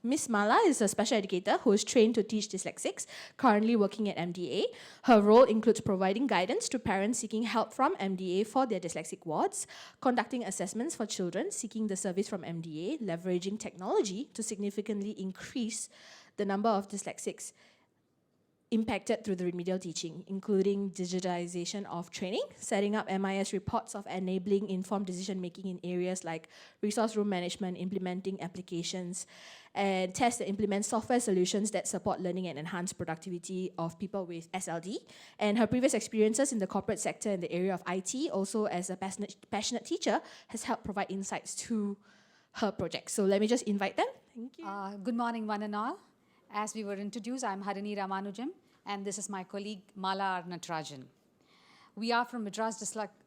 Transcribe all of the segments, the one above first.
Miss Mala is a special educator who is trained to teach dyslexics, currently working at MDA. Her role includes providing guidance to parents seeking help from MDA for their dyslexic wards, conducting assessments for children seeking the service from MDA, leveraging technology to significantly increase the number of dyslexics impacted through the remedial teaching, including digitization of training, setting up MIS reports of enabling informed decision-making in areas like resource room management, implementing applications, and test and implement software solutions that support learning and enhance productivity of people with SLD. And her previous experiences in the corporate sector in the area of IT, also as a passionate teacher, has helped provide insights to her project. So let me just invite them. Thank you. Good morning, one and all. As we were introduced, I'm Harini Ramanujam, and this is my colleague, Mala Natarajan. We are from Madras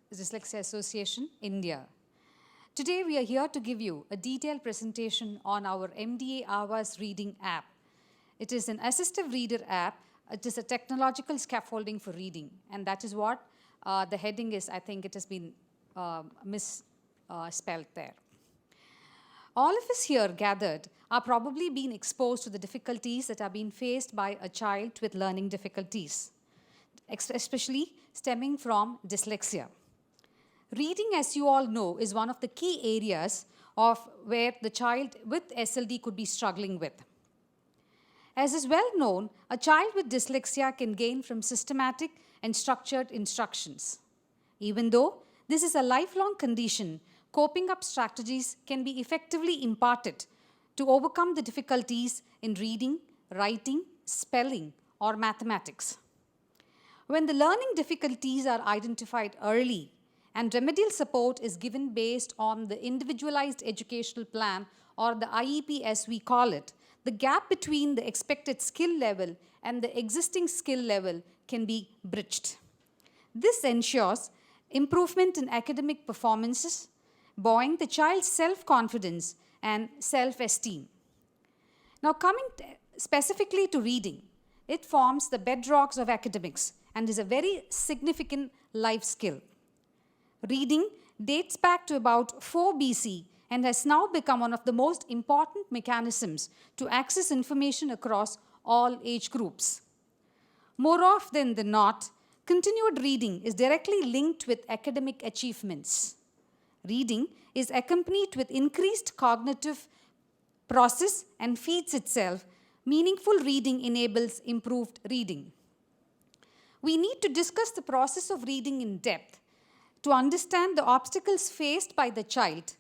Dyslexia Association, India. Today, we are here to give you a detailed presentation on our MDA Avaz Reading app. It is an assistive reader app. It is a technological scaffolding for reading, and that is what the heading is. I think it has been misspelled there. All of us here gathered are probably being exposed to the difficulties that are being faced by a child with learning difficulties, especially stemming from dyslexia. Reading, as you all know, is one of the key areas of where the child with SLD could be struggling with. As is well known, a child with dyslexia can gain from systematic and structured instructions. Even though this is a lifelong condition, coping up strategies can be effectively imparted to overcome the difficulties in reading, writing, spelling, or mathematics. When the learning difficulties are identified early and remedial support is given based on the individualized educational plan, or the IEP as we call it, the gap between the expected skill level and the existing skill level can be bridged. This ensures improvement in academic performances, buoying the child's self-confidence and self-esteem. Now, coming specifically to reading, it forms the bedrocks of academics and is a very significant life skill. Reading dates back to about 4 BC and has now become one of the most important mechanisms to access information across all age groups. More often than not, continued reading is directly linked with academic achievements. Reading is accompanied with increased cognitive process and feeds itself. Meaningful reading enables improved reading. We need to discuss the process of reading in depth to understand the obstacles faced by the child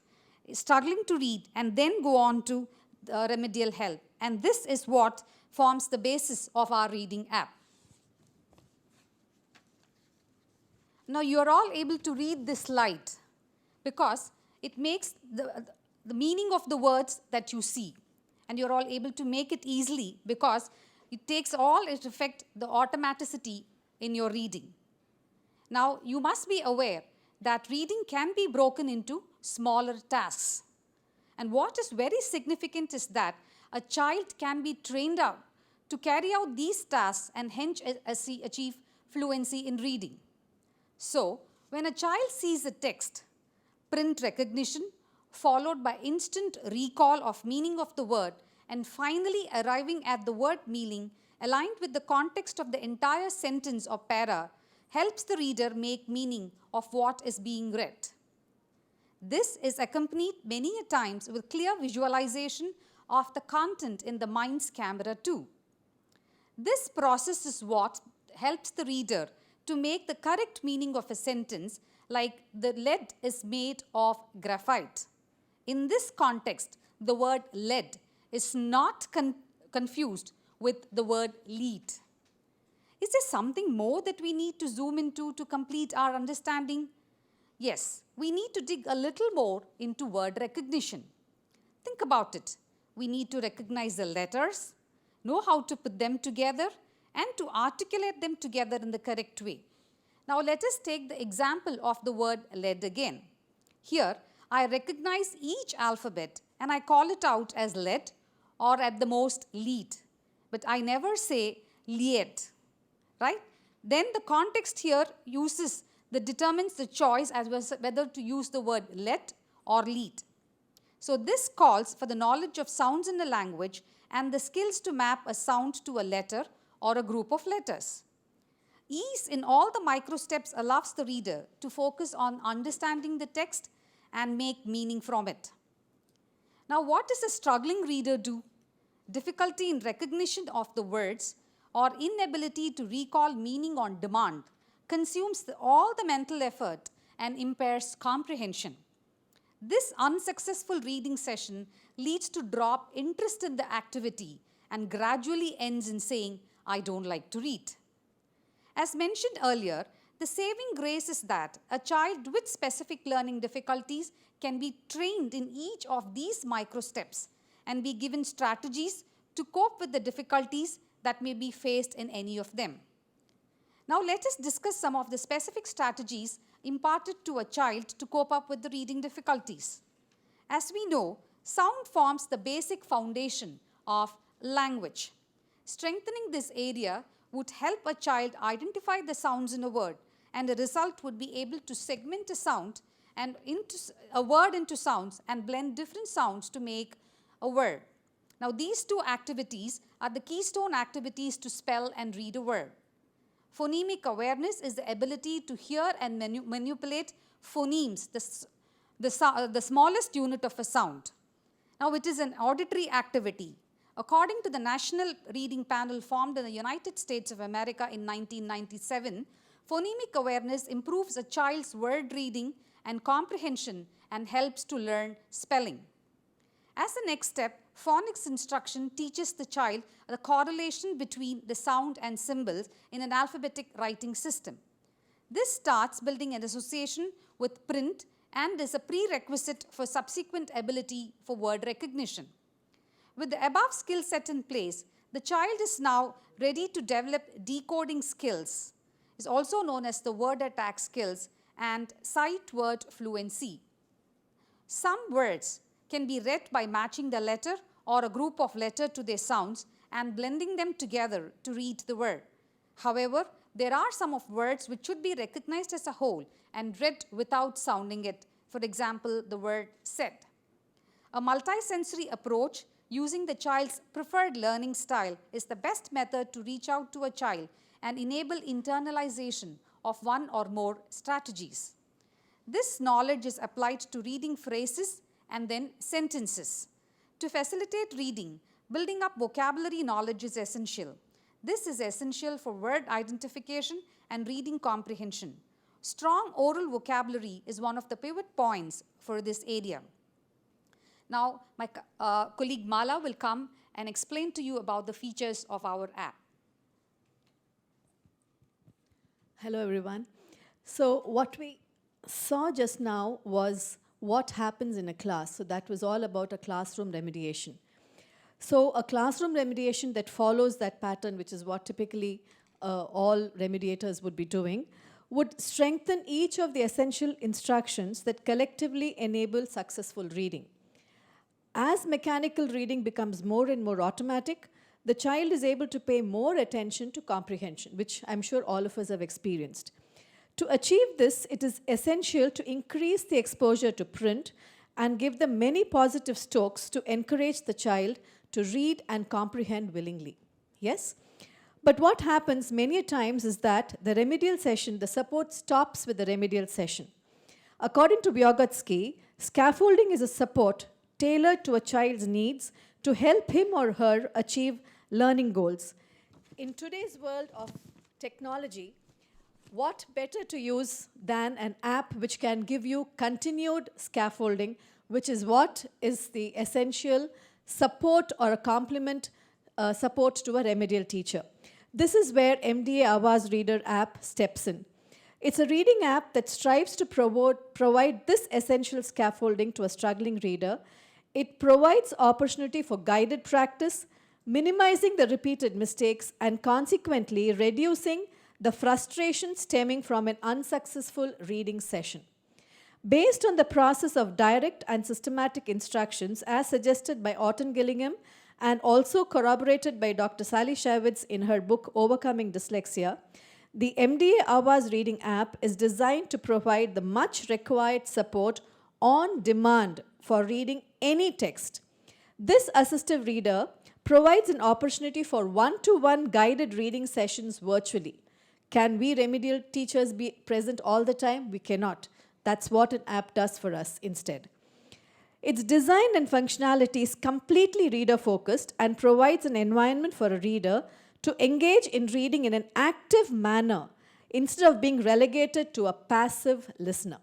struggling to read and then go on to the remedial help. And this is what forms the basis of our reading app. Now you are all able to read this slide because it makes the meaning of the words that you see. And you're all able to make it easily because it takes all its effect, the automaticity in your reading. Now, you must be aware that reading can be broken into smaller tasks. And what is very significant is that a child can be trained out to carry out these tasks and hence achieve fluency in reading. So, when a child sees a text, print recognition, followed by instant recall of meaning of the word, and finally arriving at the word meaning aligned with the context of the entire sentence or para, helps the reader make meaning of what is being read. This is accompanied many a times with clear visualization of the content in the mind's camera too. This process is what helps the reader to make the correct meaning of a sentence, like the lead is made of graphite. In this context, the word lead is not confused with the word lead. Is there something more that we need to zoom into to complete our understanding? Yes, we need to dig a little more into word recognition. Think about it. We need to recognize the letters, know how to put them together, and to articulate them together in the correct way. Now let us take the example of the word lead again. Here, I recognize each alphabet and I call it out as lead or at the most lead. But I never say lead, right? Then the context here determines the choice as whether to use the word let or lead. So this calls for the knowledge of sounds in a language and the skills to map a sound to a letter or a group of letters. Ease in all the micro steps allows the reader to focus on understanding the text and make meaning from it. Now, what does a struggling reader do? Difficulty in recognition of the words or inability to recall meaning on demand consumes all the mental effort and impairs comprehension. This unsuccessful reading session leads to drop interest in the activity and gradually ends in saying, "I don't like to read." As mentioned earlier, the saving grace is that a child with specific learning difficulties can be trained in each of these micro steps and be given strategies to cope with the difficulties that may be faced in any of them. Now let us discuss some of the specific strategies imparted to a child to cope up with the reading difficulties. As we know, sound forms the basic foundation of language. Strengthening this area would help a child identify the sounds in a word, and the result would be able to segment a sound and a word into sounds and blend different sounds to make a word. Now these two activities are the keystone activities to spell and read a word. Phonemic awareness is the ability to hear and manipulate phonemes, the smallest unit of a sound. Now it is an auditory activity. According to the National Reading Panel formed in the United States of America in 1997, phonemic awareness improves a child's word reading and comprehension and helps to learn spelling. As a next step, phonics instruction teaches the child the correlation between the sound and symbols in an alphabetic writing system. This starts building an association with print and is a prerequisite for subsequent ability for word recognition. With the above skill set in place, the child is now ready to develop decoding skills. It's also known as the word attack skills and sight word fluency. Some words can be read by matching the letter or a group of letters to their sounds and blending them together to read the word. However, there are some of words which should be recognized as a whole and read without sounding it. For example, the word said. A multisensory approach using the child's preferred learning style is the best method to reach out to a child and enable internalization of one or more strategies. This knowledge is applied to reading phrases and then sentences. To facilitate reading, building up vocabulary knowledge is essential. This is essential for word identification and reading comprehension. Strong oral vocabulary is one of the pivot points for this area. Now, my colleague Mala will come and explain to you about the features of our app. Hello, everyone. So what we saw just now was what happens in a class. So that was all about a classroom remediation. So a classroom remediation that follows that pattern, which is what typically all remediators would be doing, would strengthen each of the essential instructions that collectively enable successful reading. As mechanical reading becomes more and more automatic, the child is able to pay more attention to comprehension, which I'm sure all of us have experienced. To achieve this, it is essential to increase the exposure to print and give them many positive strokes to encourage the child to read and comprehend willingly. Yes? But what happens many times is that the remedial session, the support stops with the remedial session. According to Vygotsky, scaffolding is a support tailored to a child's needs to help him or her achieve learning goals. In today's world of technology, what better to use than an app which can give you continued scaffolding, which is what is the essential support or a complement support to a remedial teacher. This is where MDA Avaz Reader app steps in. It's a reading app that strives to provide this essential scaffolding to a struggling reader. It provides opportunity for guided practice, minimizing the repeated mistakes, and consequently reducing the frustration stemming from an unsuccessful reading session. Based on the process of direct and systematic instructions as suggested by Orton Gillingham and also corroborated by Dr. Sally Shavitz in her book Overcoming Dyslexia, the MDA Avaz Reading app is designed to provide the much required support on demand for reading any text. This assistive reader provides an opportunity for one-to-one guided reading sessions virtually. Can we remedial teachers be present all the time? We cannot. That's what an app does for us instead. Its design and functionality is completely reader-focused and provides an environment for a reader to engage in reading in an active manner instead of being relegated to a passive listener.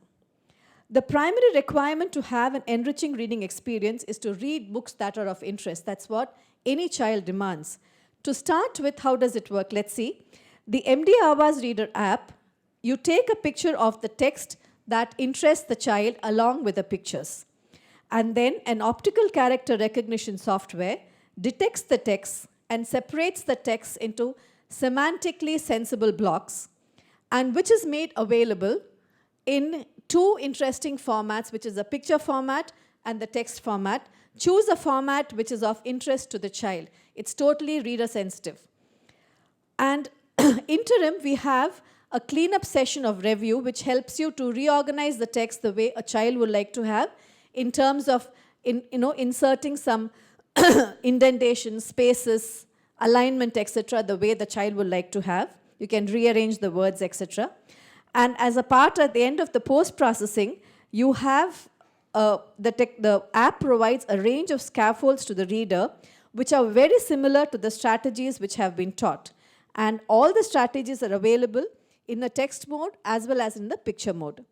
The primary requirement to have an enriching reading experience is to read books that are of interest. That's what any child demands. To start with, how does it work? Let's see. The MDA Avaz Reader app, you take a picture of the text that interests the child along with the pictures. And then an optical character recognition software detects the text and separates the text into semantically sensible blocks, and which is made available in two interesting formats, which is the picture format and the text format. Choose a format which is of interest to the child. It's totally reader sensitive. And interim, we have a cleanup session of review which helps you to reorganize the text the way a child would like to have in terms of inserting some indentation, spaces, alignment, etc., the way the child would like to have. You can rearrange the words, etc. And as a part at the end of the post-processing, you have the app provides a range of scaffolds to the reader which are very similar to the strategies which have been taught. And all the strategies are available in the text mode as well as in the picture mode.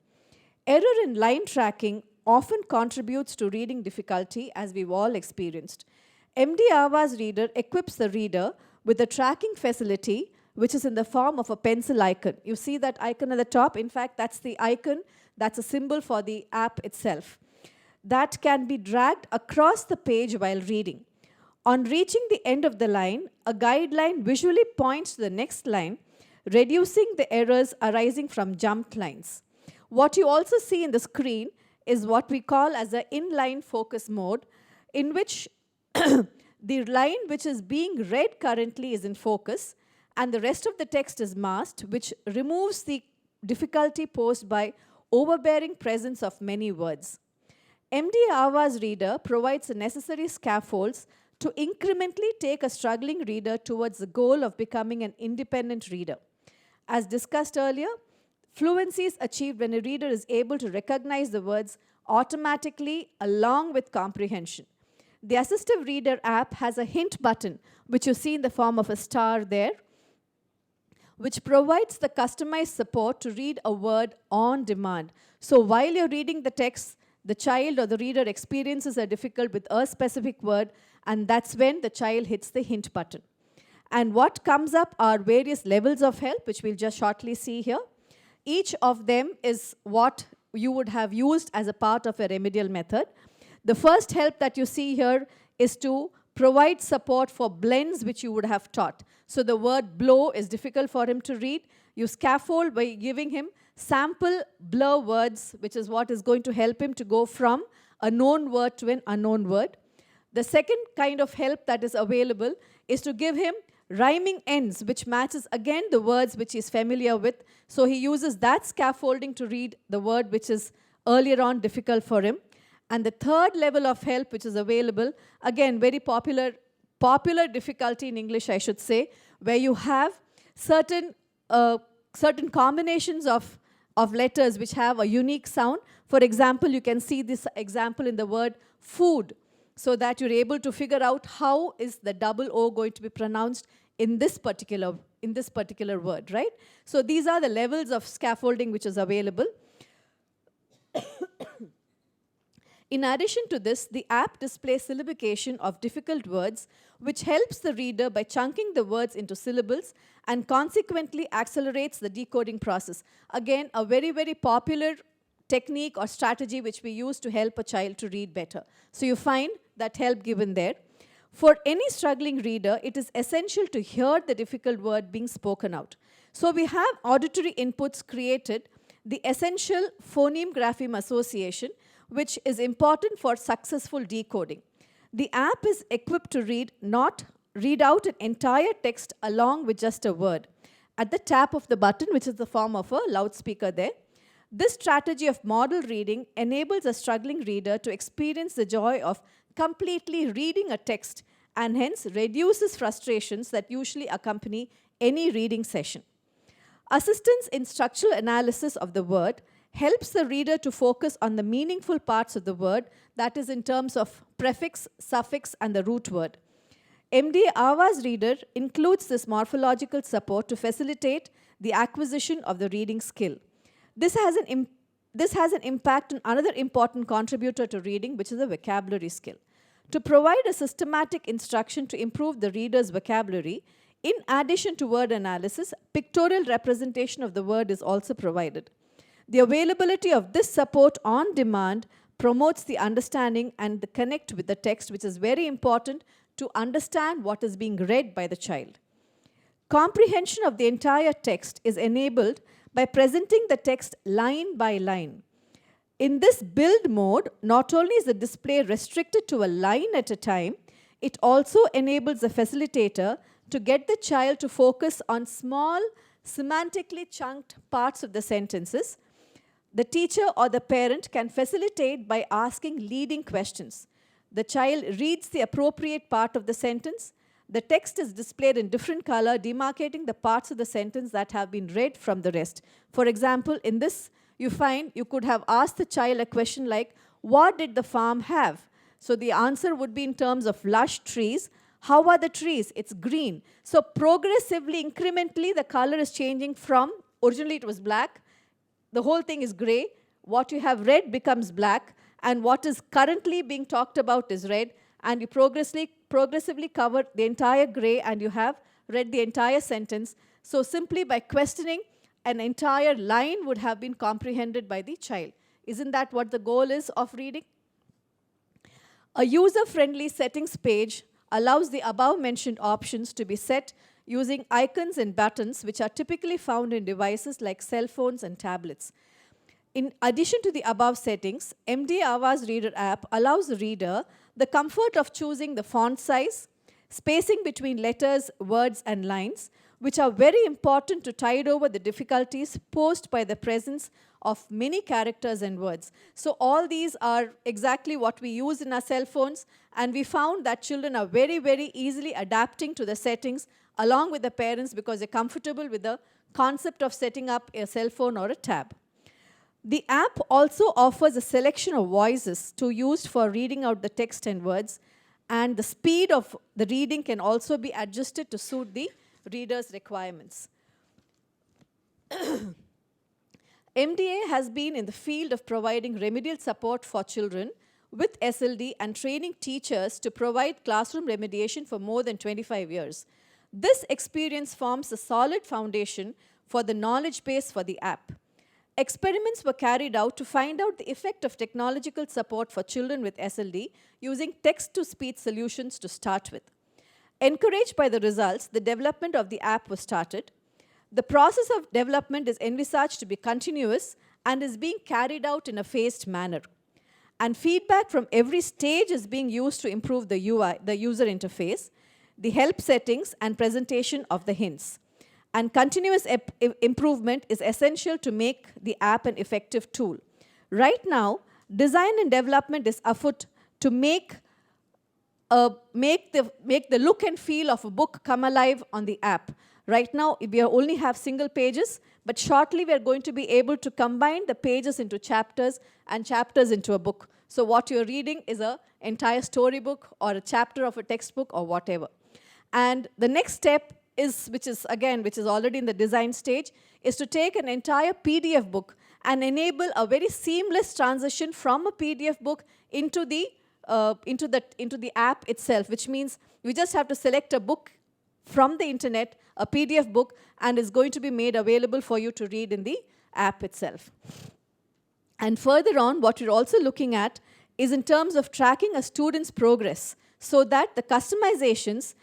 Error in line tracking often contributes to reading difficulty, as we've all experienced. MDA Avaz Reader equips the reader with a tracking facility which is in the form of a pencil icon. You see that icon at the top? In fact, that's the icon, that's a symbol for the app itself. That can be dragged across the page while reading. On reaching the end of the line, a guideline visually points to the next line, reducing the errors arising from jumped lines. What you also see in the screen is what we call as an inline focus mode, in which the line which is being read currently is in focus, and the rest of the text is masked, which removes the difficulty posed by overbearing presence of many words. MDA Avaz Reader provides the necessary scaffolds to incrementally take a struggling reader towards the goal of becoming an independent reader. As discussed earlier, fluency is achieved when a reader is able to recognize the words automatically along with comprehension. The Assistive Reader app has a hint button, which you see in the form of a star there, which provides the customized support to read a word on demand. So while you're reading the text, the child or the reader experiences a difficult with a specific word, and that's when the child hits the hint button. And what comes up are various levels of help, which we'll just shortly see here. Each of them is what you would have used as a part of a remedial method. The first help that you see here is to provide support for blends which you would have taught. So the word blow is difficult for him to read. You scaffold by giving him sample blur words, which is what is going to help him to go from a known word to an unknown word. The second kind of help that is available is to give him rhyming ends, which matches again the words which he's familiar with. So he uses that scaffolding to read the word which is earlier on difficult for him. And the third level of help which is available, again very popular difficulty in English, I should say, where you have certain combinations of letters which have a unique sound. For example, you can see this example in the word food, so that you're able to figure out how is the double O going to be pronounced in this particular word, right? So these are the levels of scaffolding which is available. In addition to this, the app displays syllabication of difficult words, which helps the reader by chunking the words into syllables and consequently accelerates the decoding process. Again, a very, very popular technique or strategy which we use to help a child to read better. So you find that help given there. For any struggling reader, it is essential to hear the difficult word being spoken out. So we have auditory inputs created, the essential phoneme-grapheme association, which is important for successful decoding. The app is equipped to read out an entire text along with just a word. At the tap of the button, which is the form of a loudspeaker there, This strategy of model reading enables a struggling reader to experience the joy of completely reading a text and hence reduces frustrations that usually accompany any reading session. Assistance in structural analysis of the word helps the reader to focus on the meaningful parts of the word, that is in terms of prefix, suffix, and the root word. MDA Avaz Reader includes this morphological support to facilitate the acquisition of the reading skill. This has an impact on another important contributor to reading, which is the vocabulary skill. To provide a systematic instruction to improve the reader's vocabulary, in addition to word analysis, pictorial representation of the word is also provided. The availability of this support on demand promotes the understanding and the connect with the text, which is very important to understand what is being read by the child. Comprehension of the entire text is enabled by presenting the text line by line. In this build mode, not only is the display restricted to a line at a time, it also enables the facilitator to get the child to focus on small, semantically chunked parts of the sentences. The teacher or the parent can facilitate by asking leading questions. The child reads the appropriate part of the sentence. The text is displayed in different color, demarcating the parts of the sentence that have been read from the rest. For example, in this, you find you could have asked the child a question like, what did the farm have? So the answer would be in terms of lush trees. How are the trees? It's green. So progressively, incrementally, the color is changing from, originally it was black, the whole thing is gray, what you have read becomes black, and what is currently being talked about is red, and you progressively cover the entire gray and you have read the entire sentence. So simply by questioning, an entire line would have been comprehended by the child. Isn't that what the goal is of reading? A user-friendly settings page allows the above-mentioned options to be set using icons and buttons, which are typically found in devices like cell phones and tablets. In addition to the above settings, MDA Avaz Reader app allows the reader the comfort of choosing the font size, spacing between letters, words, and lines, which are very important to tide over the difficulties posed by the presence of many characters and words. So all these are exactly what we use in our cell phones, and we found that children are very, very easily adapting to the settings along with the parents because they're comfortable with the concept of setting up a cell phone or a tab. The app also offers a selection of voices to use for reading out the text and words, and the speed of the reading can also be adjusted to suit the reader's requirements. MDA has been in the field of providing remedial support for children with SLD and training teachers to provide classroom remediation for more than 25 years. This experience forms a solid foundation for the knowledge base for the app. Experiments were carried out to find out the effect of technological support for children with SLD using text-to-speech solutions to start with. Encouraged by the results, the development of the app was started. The process of development is envisaged to be continuous and is being carried out in a phased manner. And feedback from every stage is being used to improve the UI, the user interface, the help settings, and presentation of the hints. And continuous improvement is essential to make the app an effective tool. Right now, design and development is afoot to make the look and feel of a book come alive on the app. Right now, we only have single pages, but shortly we are going to be able to combine the pages into chapters and chapters into a book. So what you're reading is an entire storybook or a chapter of a textbook or whatever. And the next step is, which is already in the design stage, is to take an entire PDF book and enable a very seamless transition from a PDF book into the app itself, which means we just have to select a book from the internet, a PDF book, and it's going to be made available for you to read in the app itself. And further on, what we're also looking at is in terms of tracking a student's progress so that the customizations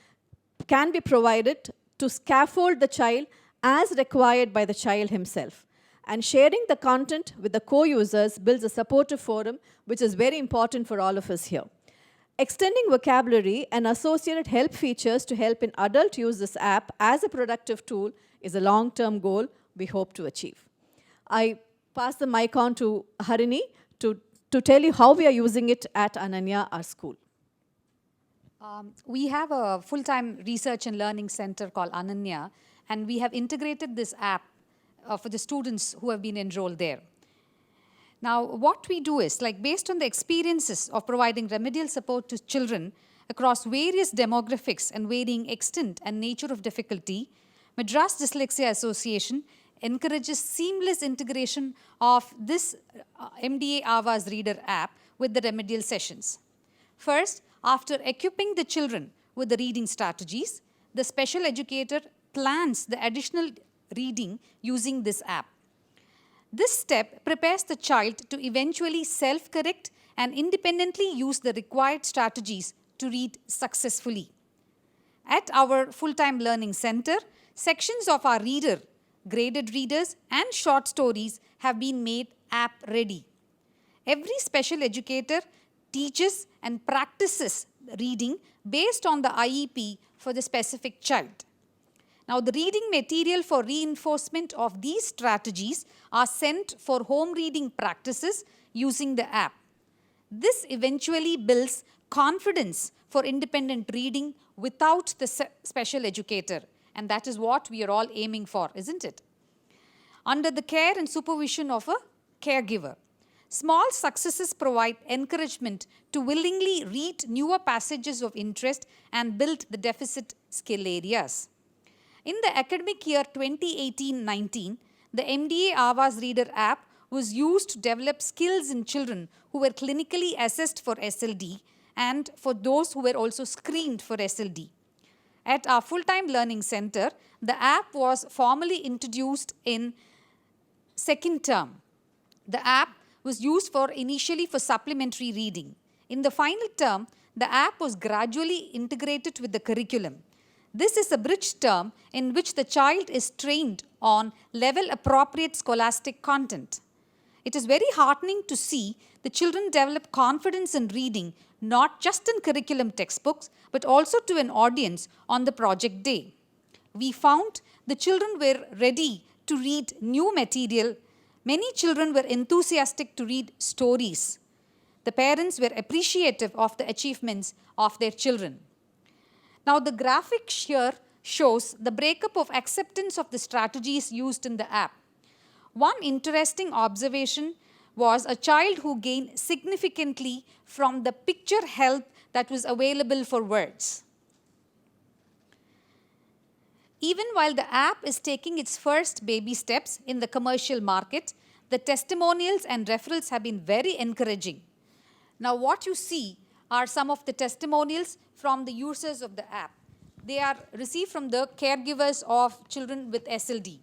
can be provided to scaffold the child as required by the child himself. And sharing the content with the co-users builds a supportive forum, which is very important for all of us here. Extending vocabulary and associated help features to help an adult use this app as a productive tool is a long-term goal we hope to achieve. I pass the mic on to Harini to tell you how we are using it at Ananya, our school. We have a full-time research and learning center called Ananya, and we have integrated this app for the students who have been enrolled there. Now, what we do is, like, based on the experiences of providing remedial support to children across various demographics and varying extent and nature of difficulty, Madras Dyslexia Association encourages seamless integration of this MDA Avaz Reader app with the remedial sessions. First, after equipping the children with the reading strategies, the special educator plans the additional reading using this app. This step prepares the child to eventually self-correct and independently use the required strategies to read successfully. At our full-time learning center, sections of our reader, graded readers, and short stories have been made app-ready. Every special educator teaches and practices reading based on the IEP for the specific child. Now, the reading material for reinforcement of these strategies are sent for home reading practices using the app. This eventually builds confidence for independent reading without the special educator, and that is what we are all aiming for, isn't it? Under the care and supervision of a caregiver. Small successes provide encouragement to willingly read newer passages of interest and build the deficit skill areas. In the academic year 2018-19, the MDA Avaz Reader app was used to develop skills in children who were clinically assessed for SLD and for those who were also screened for SLD. At our full-time learning center, the app was formally introduced in second term. The app was used initially for supplementary reading. In the final term, the app was gradually integrated with the curriculum. This is a bridge term in which the child is trained on level-appropriate scholastic content. It is very heartening to see the children develop confidence in reading, not just in curriculum textbooks, but also to an audience on the project day. We found the children were ready to read new material. Many children were enthusiastic to read stories. The parents were appreciative of the achievements of their children. Now, the graphic here shows the breakup of acceptance of the strategies used in the app. One interesting observation was a child who gained significantly from the picture help that was available for words. Even while the app is taking its first baby steps in the commercial market, the testimonials and referrals have been very encouraging. Now, what you see are some of the testimonials from the users of the app. They are received from the caregivers of children with SLD.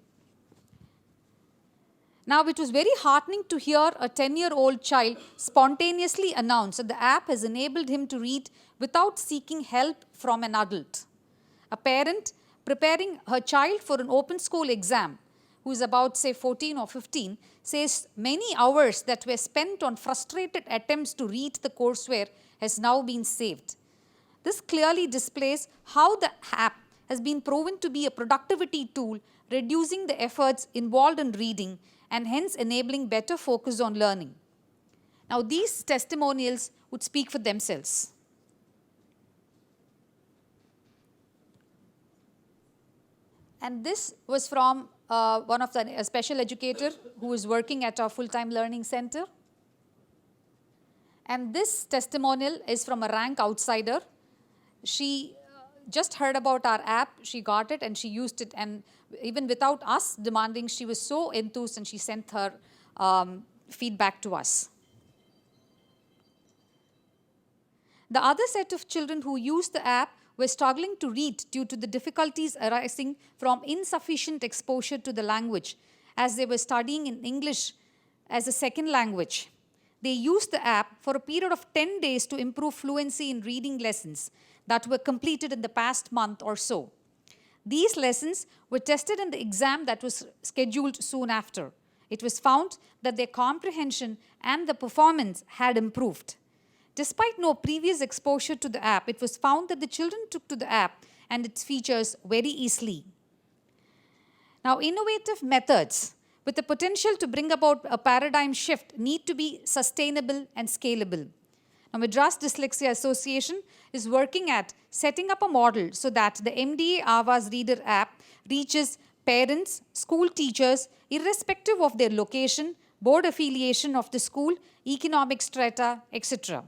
Now, it was very heartening to hear a 10-year-old child spontaneously announce that the app has enabled him to read without seeking help from an adult. A parent preparing her child for an open school exam, who is about, say, 14 or 15, says many hours that were spent on frustrated attempts to read the courseware has now been saved. This clearly displays how the app has been proven to be a productivity tool, reducing the efforts involved in reading and hence enabling better focus on learning. Now, these testimonials would speak for themselves. And this was from one of a special educator who is working at our full-time learning center. And this testimonial is from a rank outsider. She just heard about our app, she got it and she used it, and even without us demanding, she was so enthused and she sent her feedback to us. The other set of children who used the app were struggling to read due to the difficulties arising from insufficient exposure to the language as they were studying in English as a second language. They used the app for a period of 10 days to improve fluency in reading lessons that were completed in the past month or so. These lessons were tested in the exam that was scheduled soon after. It was found that their comprehension and the performance had improved. Despite no previous exposure to the app, it was found that the children took to the app and its features very easily. Now, innovative methods with the potential to bring about a paradigm shift, need to be sustainable and scalable. Now, Madras Dyslexia Association is working at setting up a model so that the MDA Avaz Reader app reaches parents, school teachers, irrespective of their location, board affiliation of the school, economic strata, etc.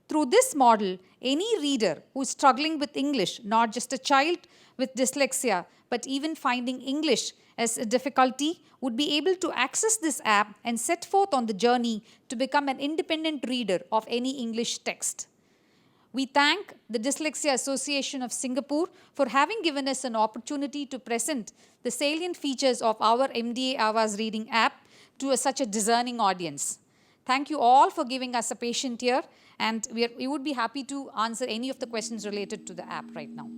Through this model, any reader who is struggling with English, not just a child with dyslexia, but even finding English as a difficulty, would be able to access this app and set forth on the journey to become an independent reader of any English text. We thank the Dyslexia Association of Singapore for having given us an opportunity to present the salient features of our MDA Avaz Reading app to such a discerning audience. Thank you all for giving us a patient ear, and we would be happy to answer any of the questions related to the app right now.